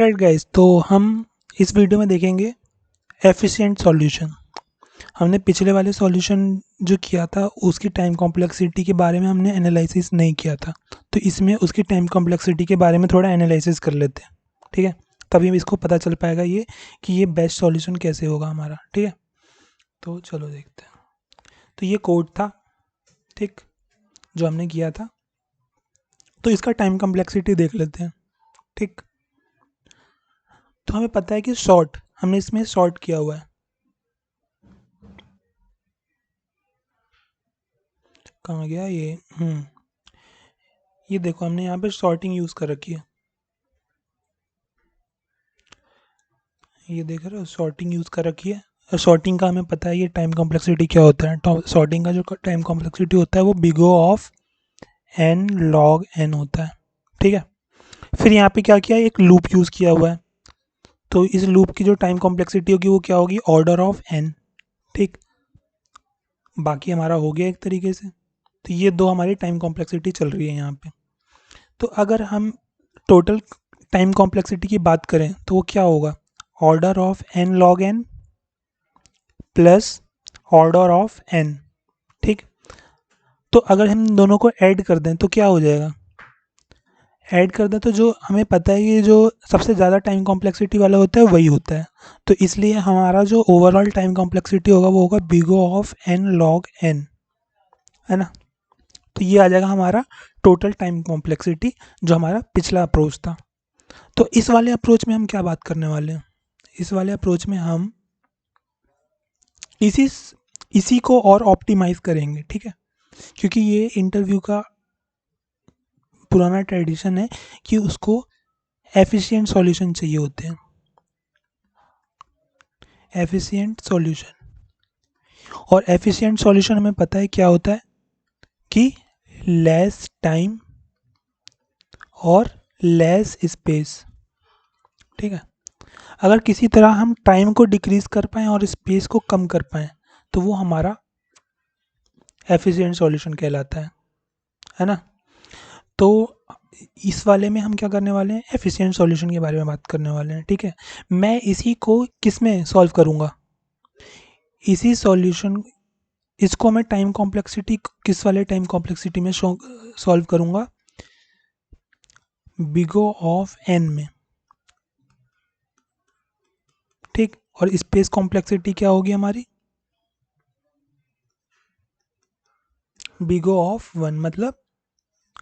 Right guys, तो हम इस वीडियो में देखेंगे एफिशिएंट सॉल्यूशन। हमने पिछले वाले सॉल्यूशन जो किया था उसकी टाइम कॉम्प्लेक्सिटी के बारे में हमने एनालिसिस नहीं किया था, तो इसमें उसकी टाइम कॉम्प्लेक्सिटी के बारे में थोड़ा एनालिसिस कर लेते हैं। ठीक है, तभी हमें इसको पता चल पाएगा ये कि ये बेस्ट सॉल्यूशन कैसे होगा हमारा। ठीक है, तो चलो देखते हैं। तो ये कोड था, ठीक, जो हमने किया था। तो इसका टाइम कॉम्प्लेक्सिटी देख लेते हैं। ठीक, तो हमें पता है कि शॉर्ट, हमने इसमें शॉर्ट किया हुआ है। कहाँ गया ये? ये देखो, हमने यहाँ पे शॉर्टिंग यूज़ कर रखी है। ये देख रहे हो, शॉर्टिंग यूज़ कर रखी है। और शॉर्टिंग का हमें पता है ये टाइम कॉम्प्लेक्सिटी क्या होता है। तो शॉर्टिंग का जो टाइम कॉम्प्लेक्सिटी होता है वो big O of n log n होता है। ठीक है, फिर यहाँ पे क्या किया, एक लूप यूज़ किया हुआ है। तो इस लूप की जो टाइम कॉम्प्लेक्सिटी होगी वो क्या होगी, ऑर्डर ऑफ एन। ठीक, बाकी हमारा हो गया एक तरीके से। तो ये दो हमारी टाइम कॉम्प्लेक्सिटी चल रही है यहाँ पे। तो अगर हम टोटल टाइम कॉम्प्लेक्सिटी की बात करें तो वो क्या होगा, order of n log n plus order of n. ठीक, तो अगर हम दोनों को ऐड कर दें तो क्या हो जाएगा, ऐड कर दें तो जो हमें पता है कि जो सबसे ज़्यादा टाइम कॉम्प्लेक्सिटी वाला होता है वही होता है। तो इसलिए हमारा जो ओवरऑल टाइम कॉम्प्लेक्सिटी होगा वो होगा big O of n log n, है ना। तो ये आ जाएगा हमारा टोटल टाइम कॉम्प्लेक्सिटी, जो हमारा पिछला अप्रोच था। तो इस वाले अप्रोच में हम क्या बात करने वाले हैं, इस वाले अप्रोच में हम इसी इसी को और ऑप्टिमाइज करेंगे। ठीक है, क्योंकि ये इंटरव्यू का पुराना ट्रेडिशन है कि उसको एफिशिएंट सॉल्यूशन चाहिए होते हैं, एफिशिएंट सॉल्यूशन। और एफिशिएंट सॉल्यूशन हमें पता है क्या होता है कि लेस टाइम और लेस स्पेस। ठीक है, अगर किसी तरह हम टाइम को डिक्रीज कर पाएँ और स्पेस को कम कर पाएँ तो वो हमारा एफिशिएंट सॉल्यूशन कहलाता है ना। तो इस वाले में हम क्या करने वाले हैं, एफिशिएंट सॉल्यूशन के बारे में बात करने वाले हैं। ठीक है, मैं इसी को किस में सॉल्व करूँगा, इसी सॉल्यूशन, इसको मैं टाइम कॉम्प्लेक्सिटी किस वाले टाइम कॉम्प्लेक्सिटी में सॉल्व करूँगा, बिग ओ ऑफ एन में। ठीक, और स्पेस कॉम्प्लेक्सिटी क्या होगी हमारी, बिग ओ ऑफ वन, मतलब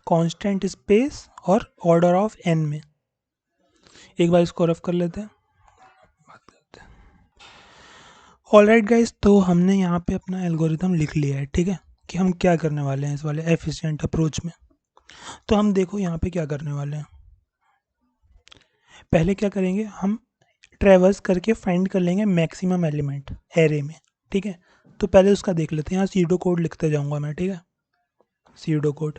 कांस्टेंट स्पेस और ऑर्डर ऑफ एन में। एक बार इसको रफ कर लेते हैं, बात करते हैं। ऑलराइट गाइस, तो हमने यहाँ पे अपना एल्गोरिथम लिख लिया है। ठीक है, कि हम क्या करने वाले हैं इस वाले एफिशिएंट अप्रोच में। तो हम देखो यहाँ पे क्या करने वाले हैं। पहले क्या करेंगे, हम ट्रेवर्स करके फाइंड कर लेंगे मैक्सिमम एलिमेंट एरे में। ठीक है, तो पहले उसका देख लेते हैं। यहाँ सीडो कोड लिखते जाऊँगा मैं। ठीक है, सीडो कोड,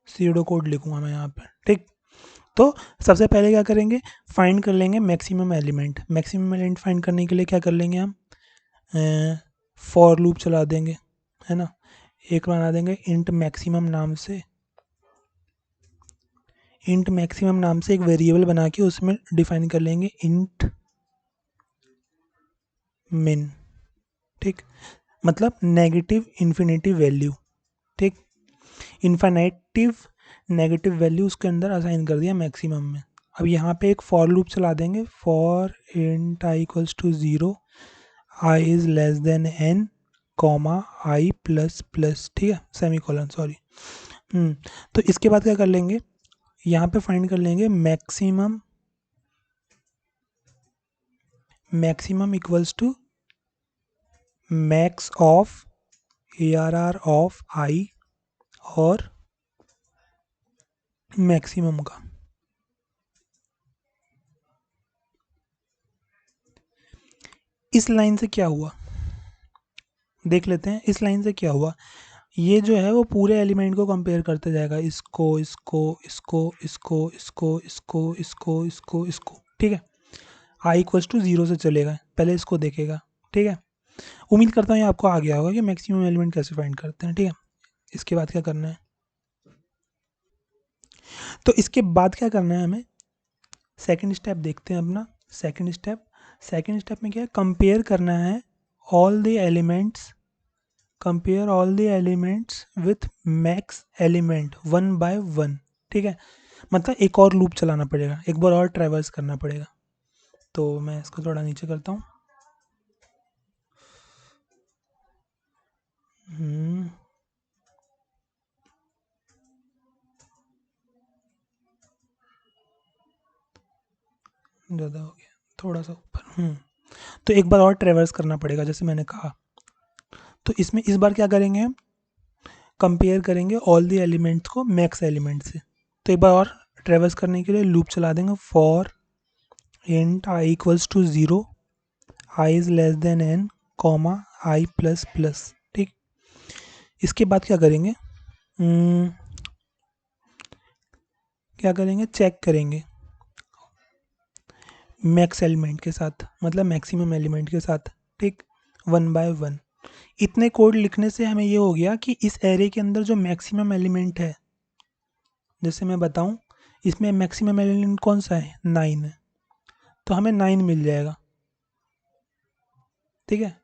सीडो कोड लिखूँगा मैं यहाँ पे। ठीक, तो सबसे पहले क्या करेंगे, फाइंड कर लेंगे maximum element. Maximum element find करने के लिए क्या कर लेंगे हम, फॉर लूप चला देंगे, है ना। एक बना देंगे इंट मैक्सिमम नाम से, इंट मैक्सिमम नाम से एक वेरिएबल बना के उसमें डिफाइन कर लेंगे इंट मिन। ठीक, मतलब नेगेटिव इन्फिनिटी वैल्यू। ठीक, इन्फिनेटिव नेगेटिव वैल्यू उसके अंदर असाइन कर दिया मैक्सिमम में। अब यहाँ पे एक फॉर लूप चला देंगे, for int i equals to 0, i is less than n, comma i plus plus, ठीक है, सेमी कॉलन, सॉरी। तो इसके बाद क्या कर लेंगे, यहाँ पे फाइंड कर लेंगे maximum, maximum equals to max of ARR of i और मैक्सिमम का। इस लाइन से क्या हुआ देख लेते हैं। इस लाइन से क्या हुआ, ये जो है वो पूरे एलिमेंट को कंपेयर करते जाएगा, इसको इसको इसको इसको इसको इसको इसको इसको इसको। ठीक है, आई इक्वल्स टू 0 से चलेगा, पहले इसको देखेगा। ठीक है, उम्मीद करता हूँ ये आपको आ गया होगा कि मैक्सिमम एलिमेंट कैसे फाइंड करते हैं। ठीक है, इसके बाद क्या करना है, तो इसके बाद क्या करना है हमें, सेकंड स्टेप देखते हैं अपना। सेकंड स्टेप में क्या है, कंपेयर करना है all the elements, compare all the elements with max element one by one. ठीक है, मतलब एक और लूप चलाना पड़ेगा, एक बार और ट्रैवर्स करना पड़ेगा। तो मैं इसको थोड़ा नीचे करता हूँ। ज़्यादा हो गया, थोड़ा सा ऊपर। तो एक बार और ट्रैवर्स करना पड़ेगा जैसे मैंने कहा। तो इसमें इस बार क्या करेंगे हम, कंपेयर करेंगे ऑल द एलिमेंट्स को मैक्स एलिमेंट से। तो एक बार और ट्रैवर्स करने के लिए लूप चला देंगे, for int i equals to 0, i is less than n, comma i plus plus. ठीक, इसके बाद क्या करेंगे, क्या करेंगे, चेक करेंगे मैक्स एलिमेंट के साथ, मतलब मैक्सिमम एलिमेंट के साथ। ठीक, वन बाय वन। इतने कोड लिखने से हमें ये हो गया कि इस एरे के अंदर जो मैक्सिमम एलिमेंट है, जैसे मैं बताऊं, इसमें मैक्सिमम एलिमेंट कौन सा है, 9 है, तो हमें 9 मिल जाएगा। ठीक है,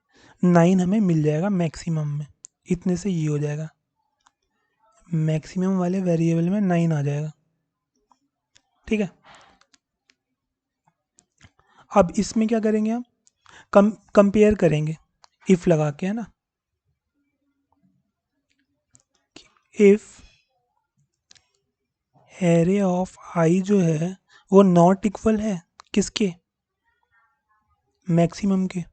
9 हमें मिल जाएगा मैक्सिमम में। इतने से ये हो जाएगा, मैक्सिमम वाले वेरिएबल में 9 आ जाएगा। ठीक है, अब इसमें क्या करेंगे हम, कंपेयर करेंगे इफ लगा के, है ना। इफ एरे ऑफ आई जो है वो नॉट इक्वल है किसके, मैक्सिमम के।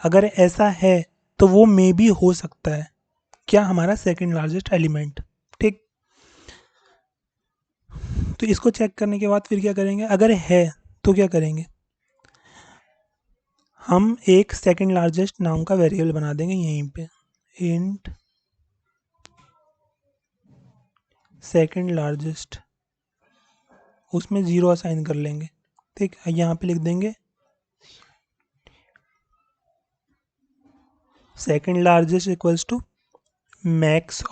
अगर ऐसा है तो वो मे भी हो सकता है क्या, हमारा सेकंड लार्जेस्ट एलिमेंट। ठीक, तो इसको चेक करने के बाद फिर क्या करेंगे, अगर है तो क्या करेंगे, हम एक सेकंड लार्जेस्ट नाम का वेरिएबल बना देंगे यहीं पे, इंट सेकंड लार्जेस्ट, उसमें 0 असाइन कर लेंगे। ठीक, यहाँ पे लिख देंगे second largest equals to max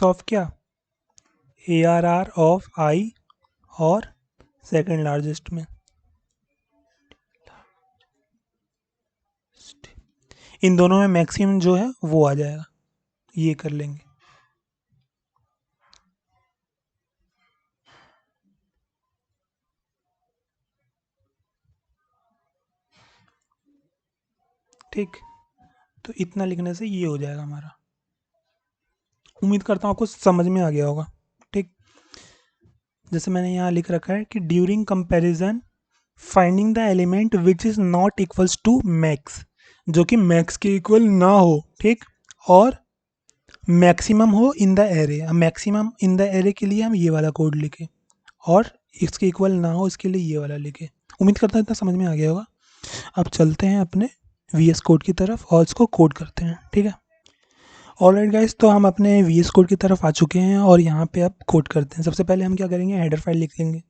of क्या, ARR ऑफ आई और सेकंड लार्जेस्ट में, इन दोनों में मैक्सिमम जो है वो आ जाएगा, ये कर लेंगे। ठीक, तो इतना लिखने से ये हो जाएगा हमारा। उम्मीद करता हूँ आपको समझ में आ गया होगा। ठीक, जैसे मैंने यहाँ लिख रखा है कि during comparison finding the element which is not equals to max, जो कि मैक्स के इक्वल ना हो। ठीक, और मैक्सिमम हो in the array, maximum in the array के लिए हम ये वाला कोड लिखे, और इसके इक्वल ना हो इसके लिए ये वाला लिखे। उम्मीद करता हूँ इतना समझ में आ गया होगा। अब चलते हैं अपने VS कोड की तरफ और इसको कोड करते हैं। ठीक है, ऑलराइट गाइस, तो हम अपने VS कोड की तरफ आ चुके हैं और यहाँ पे अब कोड करते हैं। सबसे पहले हम क्या करेंगे, हेडर फाइल लिख लेंगे।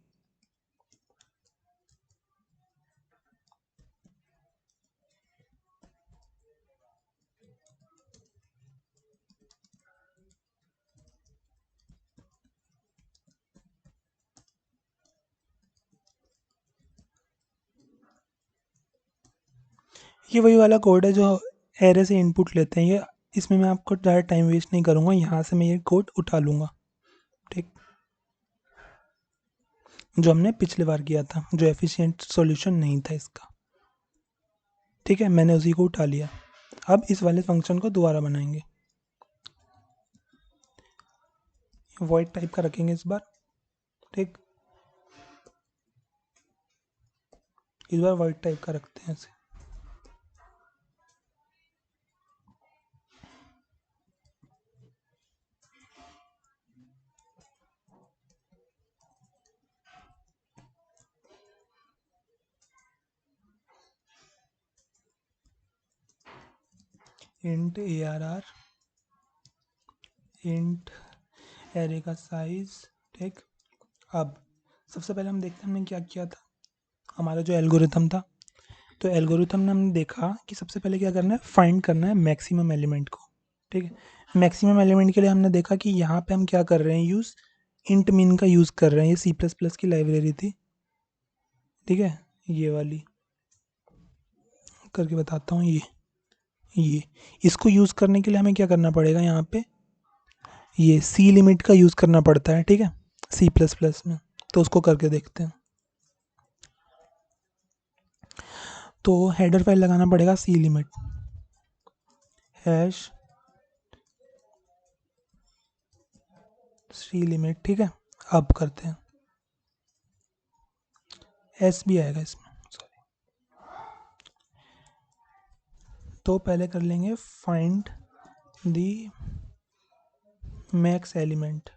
ये वही वाला कोड है जो एरे से इनपुट लेते हैं। ये इसमें मैं आपको ज़्यादा टाइम वेस्ट नहीं करूँगा, यहाँ से मैं ये कोड उठा लूँगा। ठीक, जो हमने पिछले बार किया था, जो एफिशिएंट सॉल्यूशन नहीं था इसका। ठीक है, मैंने उसी को उठा लिया। अब इस वाले फंक्शन को दोबारा बनाएंगे, वॉइड टाइप का रखेंगे इस बार। ठीक, इस बार वॉइड टाइप का रखते हैं इसे। इंट ARR, इंट एरे का साइज। ठीक, अब सबसे पहले हम देखते हैं हमने क्या किया था, हमारा जो एल्गोरिथम था। तो एल्गोरिथम में हमने देखा कि सबसे पहले क्या करना है, फाइंड करना है मैक्सिमम एलिमेंट को। ठीक है, मैक्सिमम एलिमेंट के लिए हमने देखा कि यहाँ पे हम क्या कर रहे हैं, यूज़ इंट मिन का यूज़ कर रहे हैं। ये सी प्लस प्लस की लाइब्रेरी थी, ठीक है, ये वाली करके बताता हूँ। ये इसको यूज़ करने के लिए हमें क्या करना पड़ेगा, यहाँ पे ये सी लिमिट का यूज़ करना पड़ता है, ठीक है, सी प्लस प्लस में। तो उसको करके देखते हैं। तो हेडर फाइल लगाना पड़ेगा सी लिमिट हैश सी लिमिट, ठीक है। अब करते हैं, एस भी आएगा इसमें, सॉरी। तो पहले कर लेंगे फाइंड दी मैक्स एलिमेंट।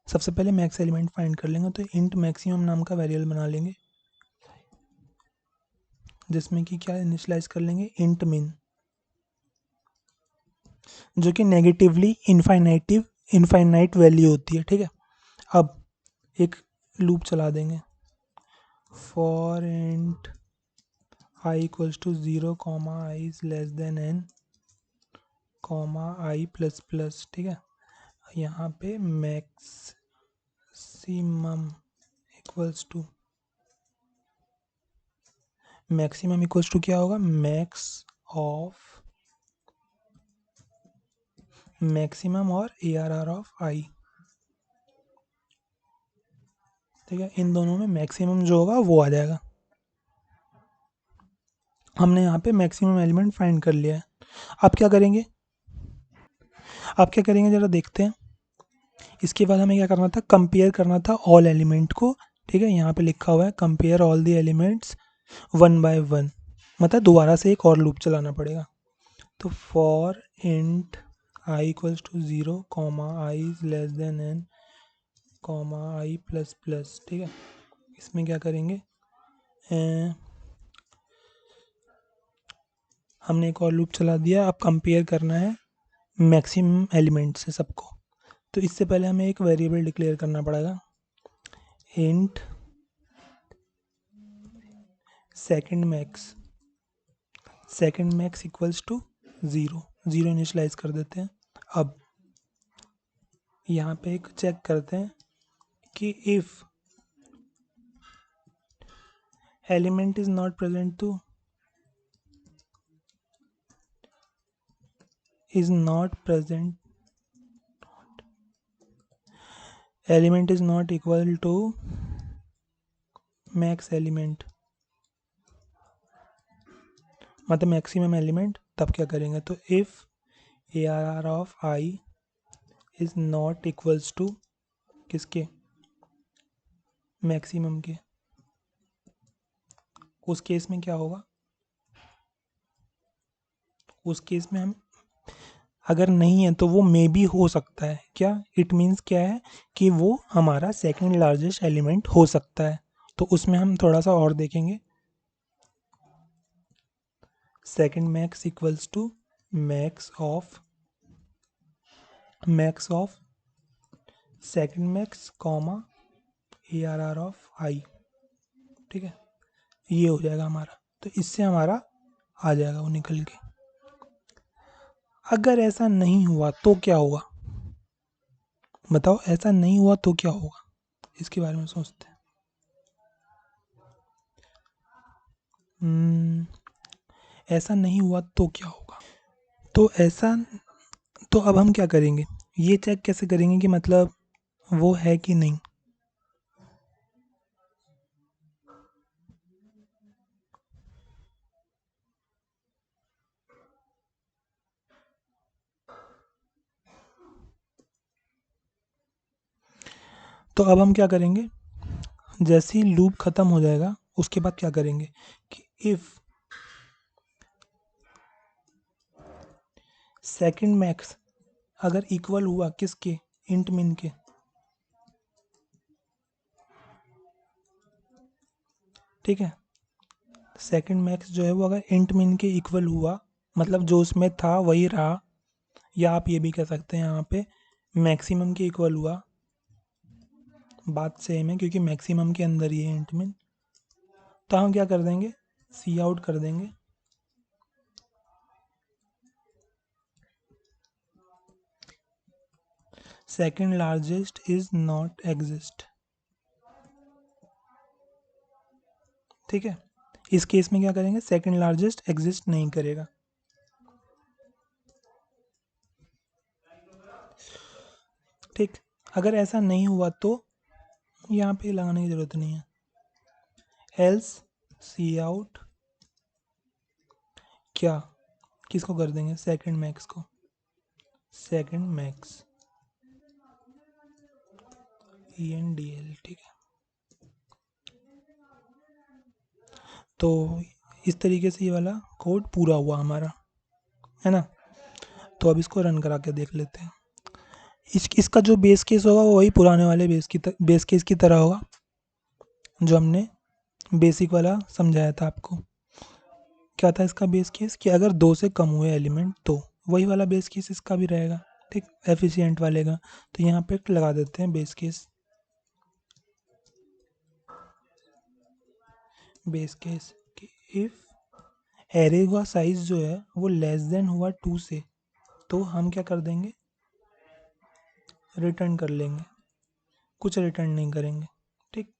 सबसे पहले मैक्स एलिमेंट फाइंड कर लेंगे। तो इंट मैक्सिमम नाम का वेरिएबल बना लेंगे, जिसमें कि क्या इनिशियलाइज कर लेंगे, इंट मिन, जो कि नेगेटिवली इनफाइनाइट वैल्यू होती है, ठीक है। अब एक लूप चला देंगे, for int i equals to 0 comma i is less than n comma i plus plus, ठीक है। यहाँ पे मैक्सिमम इक्वल्स टू क्या होगा, मैक्सिमम और ARR ऑफ आई, ठीक है। इन दोनों में मैक्सिमम जो होगा वो आ जाएगा। हमने यहाँ पे मैक्सिमम एलिमेंट फाइंड कर लिया है। अब क्या करेंगे, ज़रा देखते हैं। इसके बाद हमें क्या करना था, कंपेयर करना था ऑल एलिमेंट को, ठीक है। यहाँ पे लिखा हुआ है compare all the elements 1 by 1, मतलब दोबारा से एक और लूप चलाना पड़ेगा। तो for int i equals to 0 comma i is less than n comma i plus plus, ठीक है। इसमें क्या करेंगे, हमने एक और लूप चला दिया। अब कंपेयर करना है मैक्सिमम एलिमेंट से सबको। तो इससे पहले हमें एक वेरिएबल डिक्लेयर करना पड़ेगा, int second max equals to 0 initialise कर देते हैं। अब यहाँ पे एक चेक करते हैं कि if element is not present to element is not equal to max element, मतलब मैक्सिमम एलिमेंट, तब क्या करेंगे, तो if ARR of i is not equals to किसके, मैक्सिमम के। उस केस में क्या होगा, उस केस में हम अगर नहीं है तो वो मे भी हो सकता है। क्या इट मीन्स क्या है कि वो हमारा सेकंड लार्जेस्ट एलिमेंट हो सकता है। तो उसमें हम थोड़ा सा और देखेंगे, second max equals to max of second max comma ARR of i, ठीक है। ये हो जाएगा हमारा। तो इससे हमारा आ जाएगा वो निकल के। अगर ऐसा नहीं हुआ तो क्या होगा, बताओ, ऐसा नहीं हुआ तो क्या होगा, इसके बारे में सोचते हैं। ऐसा नहीं हुआ तो क्या होगा, तो ऐसा, तो अब हम क्या करेंगे, ये चेक कैसे करेंगे कि मतलब वो है कि नहीं। तो अब हम क्या करेंगे, जैसे ही लूप ख़त्म हो जाएगा उसके बाद क्या करेंगे कि इफ़ सेकंड मैक्स अगर इक्वल हुआ किसके, इंट मिन के, ठीक है। सेकंड मैक्स जो है वो अगर इंट मिन के इक्वल हुआ, मतलब जो उसमें था वही रहा, या आप ये भी कह सकते हैं यहाँ पे मैक्सिमम के इक्वल हुआ, बात सेम है क्योंकि मैक्सिमम के अंदर ही है इंट मिन। तो हम क्या कर देंगे, सी आउट कर देंगे, second largest is not exist. ठीक है, इस केस में क्या करेंगे, सेकंड लार्जेस्ट एग्जिस्ट नहीं करेगा। ठीक, अगर ऐसा नहीं हुआ तो यहाँ पे लगाने की जरूरत नहीं है। एल्स सी आउट क्या, किसको कर देंगे, सेकंड मैक्स को, second max E N D L. ठीक है, तो इस तरीके से ये वाला कोड पूरा हुआ हमारा, है ना। तो अब इसको रन करा के देख लेते हैं। इसका जो बेस केस होगा वो वही पुराने वाले बेस केस की तरह होगा जो हमने बेसिक वाला समझाया था आपको। क्या था इसका बेस केस, कि अगर 2 से कम हुए एलिमेंट तो वही वाला बेस केस इसका भी रहेगा। ठीक, एफिशिएंट वाले का। तो यहाँ पे लगा देते हैं बेस केस, कि इफ एरे का साइज जो है वो लेस देन हुआ 2 से, तो हम क्या कर देंगे, रिटर्न कर लेंगे, कुछ रिटर्न नहीं करेंगे। ठीक,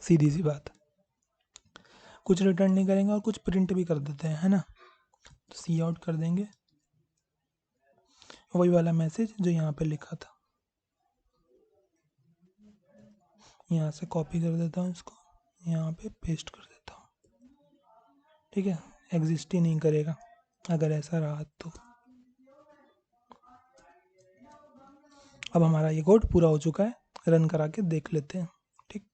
सीधी सी बात, कुछ रिटर्न नहीं करेंगे और कुछ प्रिंट भी कर देते हैं, है ना। तो सी आउट कर देंगे, वही वाला मैसेज जो यहाँ पे लिखा था। यहाँ से कॉपी कर देता हूँ इसको, यहाँ पे पेस्ट कर देता हूँ। ठीक है, एग्जिस्ट ही नहीं करेगा अगर ऐसा रहा तो। अब हमारा ये कोड पूरा हो चुका है, रन करा के देख लेते हैं। ठीक,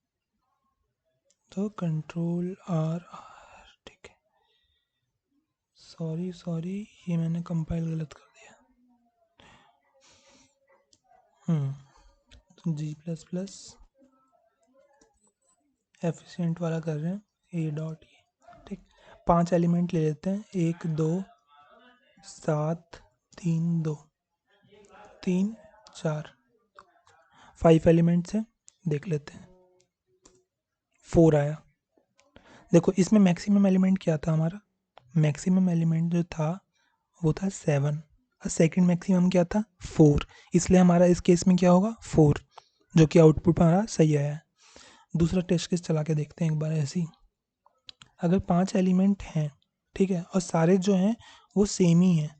तो कंट्रोल आर, ठीक है, सॉरी ये मैंने कंपाइल गलत कर दिया। G++ एफिशिएंट वाला कर रहे हैं, ए डॉट ये। ठीक, 5 एलिमेंट ले लेते हैं, 1 2 7 3 2 3 4, 5 एलिमेंट से देख लेते हैं। 4 आया। देखो इसमें मैक्सिमम एलिमेंट क्या था हमारा, मैक्सिमम एलिमेंट जो था वो था 7 और सेकंड मैक्सिमम क्या था 4, इसलिए हमारा इस केस में क्या होगा 4, जो कि आउटपुट हमारा सही आया है। दूसरा टेस्ट केस चला के देखते हैं एक बार ऐसे ही। अगर 5 एलिमेंट हैं, ठीक है, और सारे जो हैं वो सेम ही हैं,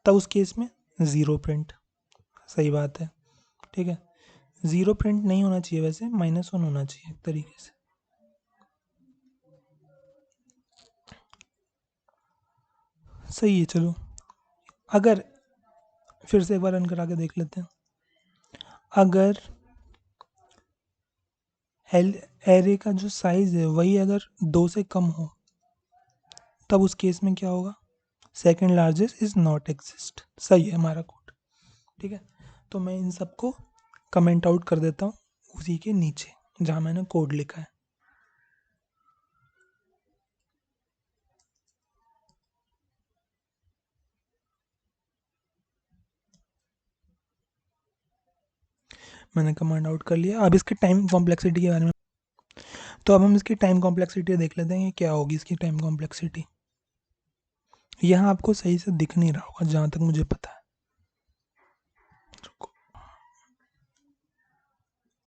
तब उस केस में 0 प्रिंट, सही बात है। ठीक है, 0 प्रिंट नहीं होना चाहिए, वैसे -1 होना चाहिए एक तरीके से। सही है, चलो अगर फिर से एक बार रन करा के देख लेते हैं। अगर एरे का जो साइज है वही अगर 2 से कम हो, तब उस केस में क्या होगा, second largest is not exist. सही है हमारा कोड। ठीक है, तो मैं इन सबको कमेंट आउट कर देता हूँ उसी के नीचे जहाँ मैंने कोड लिखा है। मैंने कमांड आउट कर लिया। अब इसके टाइम कॉम्प्लेक्सिटी के बारे में, तो अब हम इसकी टाइम कॉम्प्लेक्सिटी देख लेते हैं कि क्या होगी इसकी टाइम कॉम्प्लेक्सिटी। यहाँ आपको सही से दिख नहीं रहा होगा जहाँ तक मुझे पता है।